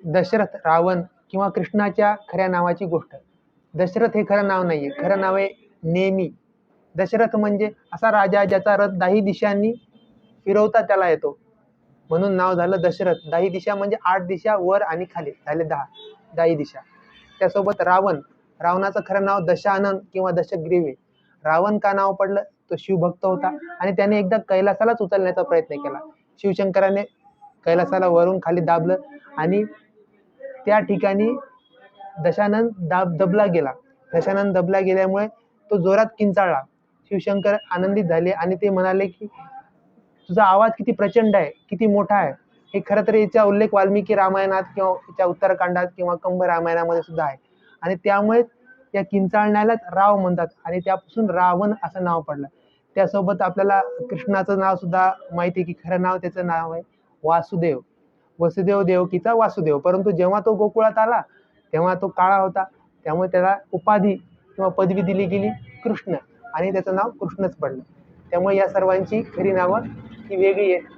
दशरथ, रावण किंवा कृष्णाच्या खऱ्या नावाची गोष्ट. दशरथ हे खरं नाव नाहीये, खरं नाव आहे नेमी. दशरथ म्हणजे असा राजा ज्याचा रथ 10 दिशांनी फिरवता त्याला येतो, म्हणून नाव झालं दशरथ. 10 दिशा म्हणजे 8 दिशा वर आणि खाली, झाले 10 दिशा. त्यासोबत रावण, रावणाचं खरं नाव दशानन किंवा दशग्रीव. रावण का नाव पडलं, तो शिवभक्त होता आणि त्याने एकदा कैलासालाच उचलण्याचा प्रयत्न केला. शिवशंकराने कैलासाला वरून खाली दाबलं आणि त्या ठिकाणी दशानन दबला गेला. दशानन दबला गेल्यामुळे तो जोरात किंचाळला. शिवशंकर आनंदित झाले आणि ते म्हणाले की तुझा आवाज किती प्रचंड आहे, किती मोठा आहे. हे खरं तर याचा उल्लेख वाल्मिकी रामायणात किंवा याच्या उत्तरकांडात किंवा कंभ रामायणामध्ये सुद्धा आहे आणि त्यामुळे या किंचाळण्यालाच राव म्हणतात आणि त्यापासून रावण असं नाव पडलं. त्यासोबत आपल्याला कृष्णाचं नाव सुद्धा माहिती आहे की खरं नाव त्याचं नाव आहे वासुदेव. वसुदेव देवकीचा वासुदेव. परंतु जेव्हा तो गोकुळात आला तेव्हा तो काळा होता, त्यामुळे त्याला उपाधी किंवा पदवी दिली गेली कृष्ण आणि त्याचं नाव कृष्णच पडलं. त्यामुळे या सर्वांची खरी नावं ही वेगळी आहेत.